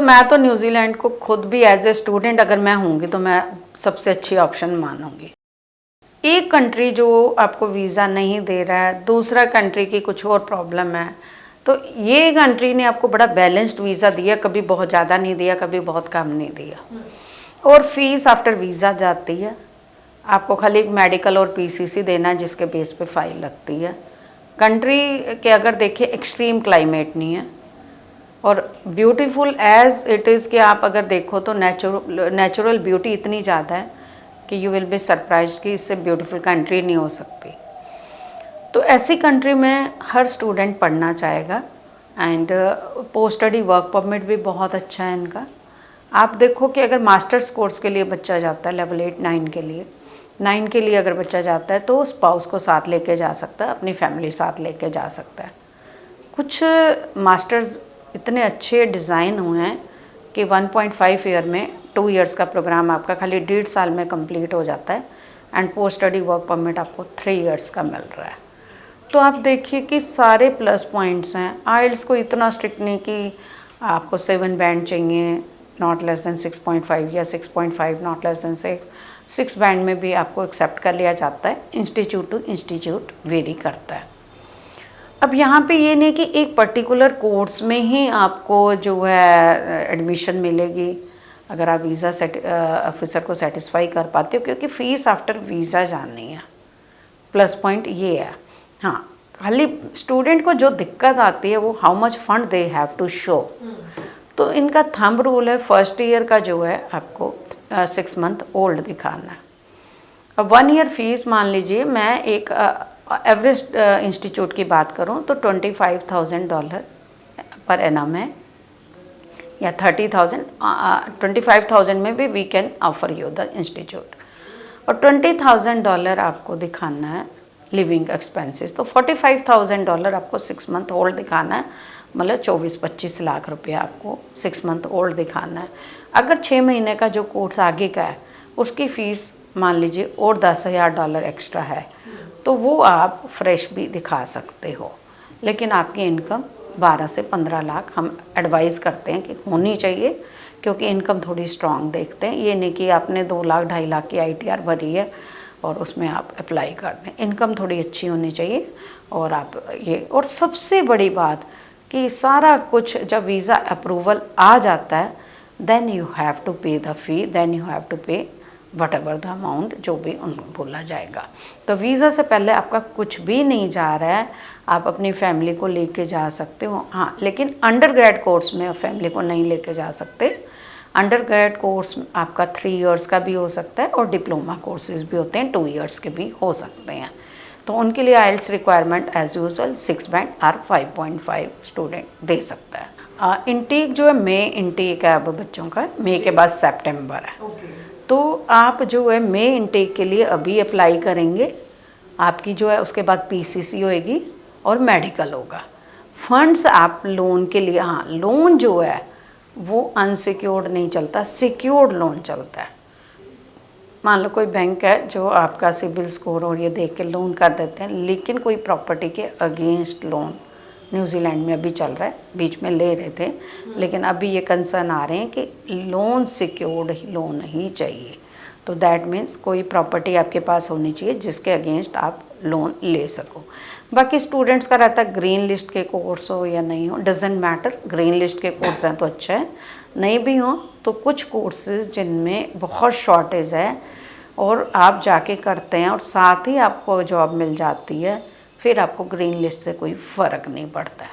मैं तो न्यूजीलैंड को खुद भी एज ए स्टूडेंट अगर मैं होंगी तो मैं सबसे अच्छी ऑप्शन मानूंगी। एक कंट्री जो आपको वीज़ा नहीं दे रहा है, दूसरा कंट्री की कुछ और प्रॉब्लम है, तो ये कंट्री ने आपको बड़ा बैलेंस्ड वीज़ा दिया, कभी बहुत ज़्यादा नहीं दिया, कभी बहुत कम नहीं दिया। और फीस आफ्टर वीज़ा जाती है, आपको खाली एक मेडिकल और पीसीसी देना है जिसके बेस पे फाइल लगती है। कंट्री के अगर देखें एक्सट्रीम क्लाइमेट नहीं है और ब्यूटीफुल एज इट इज़ कि आप अगर देखो तो नेचुरल ब्यूटी इतनी ज़्यादा है कि यू विल बी सरप्राइज्ड कि इससे ब्यूटीफुल कंट्री नहीं हो सकती। तो ऐसी कंट्री में हर स्टूडेंट पढ़ना चाहेगा and post study work permit भी बहुत अच्छा है इनका। आप देखो कि अगर मास्टर्स कोर्स के लिए बच्चा जाता है लेवल 8 9 के लिए, 9 के लिए अगर बच्चा जाता है तो स्पाउस को साथ लेके जा सकता है, अपनी फैमिली साथ लेके जा सकता है। कुछ मास्टर्स इतने अच्छे डिज़ाइन हुए हैं कि 1.5 ईयर में 2 इयर्स का प्रोग्राम आपका खाली 1.5 साल में कंप्लीट हो जाता है and post study work permit आपको 3 इयर्स का मिल रहा है। तो आप देखिए कि सारे प्लस पॉइंट्स हैं। आइल्स को इतना स्ट्रिक्ट नहीं कि आपको 7 बैंड चाहिए, नॉट लेस देन 6.5 या 6.5 नॉट लेस देन 6 बैंड में भी आपको एक्सेप्ट कर लिया जाता है। इंस्टीट्यूट टू इंस्टीट्यूट वेरी करता है। अब यहाँ पे ये नहीं कि एक पर्टिकुलर कोर्स में ही आपको जो है एडमिशन मिलेगी अगर आप वीज़ा ऑफिसर को सेटिस्फाई कर पाते हो, क्योंकि फ़ीस आफ्टर वीज़ा जाननी है। प्लस पॉइंट ये है। हाँ, खाली स्टूडेंट को जो दिक्कत आती है वो how much fund they have to show. तो इनका थंब रूल है, फर्स्ट ईयर का जो है आपको 6 मंथ ओल्ड दिखाना है। अब 1 ईयर फीस मान लीजिए, मैं एक एवरेस्ट इंस्टीट्यूट की बात करूं तो $25,000 पर एनम है या 30,000, 25,000 में भी we can offer you the institute. और $20,000 आपको दिखाना है लिविंग एक्सपेंसेस, तो $45,000 आपको 6 मंथ ओल्ड दिखाना है, मतलब 24-25 लाख रुपया आपको 6 मंथ ओल्ड दिखाना है। अगर 6 महीने का जो कोर्स आगे का है उसकी फ़ीस मान लीजिए और $10,000 एक्स्ट्रा है, तो वो आप फ्रेश भी दिखा सकते हो। लेकिन आपकी इनकम 12 से 15 लाख हम एडवाइज़ करते हैं कि होनी चाहिए, क्योंकि इनकम थोड़ी स्ट्रांग देखते हैं। ये नहीं कि आपने 2 लाख 2.5 लाख की ITR भरी है और उसमें आप अप्लाई कर दें। इनकम थोड़ी अच्छी होनी चाहिए। और आप ये, और सबसे बड़ी बात कि सारा कुछ जब वीज़ा अप्रूवल आ जाता है then you have to pay the fee, then you have to pay whatever the amount जो भी उनको बोला जाएगा। तो वीज़ा से पहले आपका कुछ भी नहीं जा रहा है, आप अपनी फैमिली को लेके जा सकते हो। हाँ, लेकिन अंडर ग्रेड कोर्स में फैमिली को नहीं लेके जा सकते। अंडर ग्रेड कोर्स आपका 3 इयर्स का भी हो सकता है और डिप्लोमा कोर्सेज भी होते हैं 2 इयर्स के भी हो सकते हैं। तो उनके लिए आइल्स रिक्वायरमेंट एज यूजुअल 6 बैंड और 5.5 स्टूडेंट दे सकता है। इंटेक जो है मई इंटेक है अब बच्चों का, मई के बाद सितंबर है। तो आप जो है मई इंटेक के लिए अभी अप्लाई करेंगे, आपकी जो है उसके बाद PCC होएगी और मेडिकल होगा। फंड्स आप लोन के लिए, हाँ लोन जो है वो अनसिक्योर्ड नहीं चलता, सिक्योर्ड लोन चलता है। मान लो कोई बैंक है जो आपका सिबिल स्कोर और ये देख के लोन कर देते हैं, लेकिन कोई प्रॉपर्टी के अगेंस्ट लोन न्यूजीलैंड में अभी चल रहा है, बीच में ले रहे थे, लेकिन अभी ये कंसर्न आ रहे हैं कि लोन सिक्योर्ड लोन ही चाहिए। तो दैट मीन्स कोई प्रॉपर्टी आपके पास होनी चाहिए जिसके अगेंस्ट आप लोन ले सको। बाकी स्टूडेंट्स का रहता है ग्रीन लिस्ट के कोर्स हो या नहीं हो, डजेंट मैटर। ग्रीन लिस्ट के कोर्स हैं तो अच्छा है, नहीं भी हो तो कुछ कोर्सेज जिनमें बहुत शॉर्टेज है और आप जाके करते हैं और साथ ही आपको जॉब मिल जाती है, फिर आपको ग्रीन लिस्ट से कोई फ़र्क नहीं पड़ता है।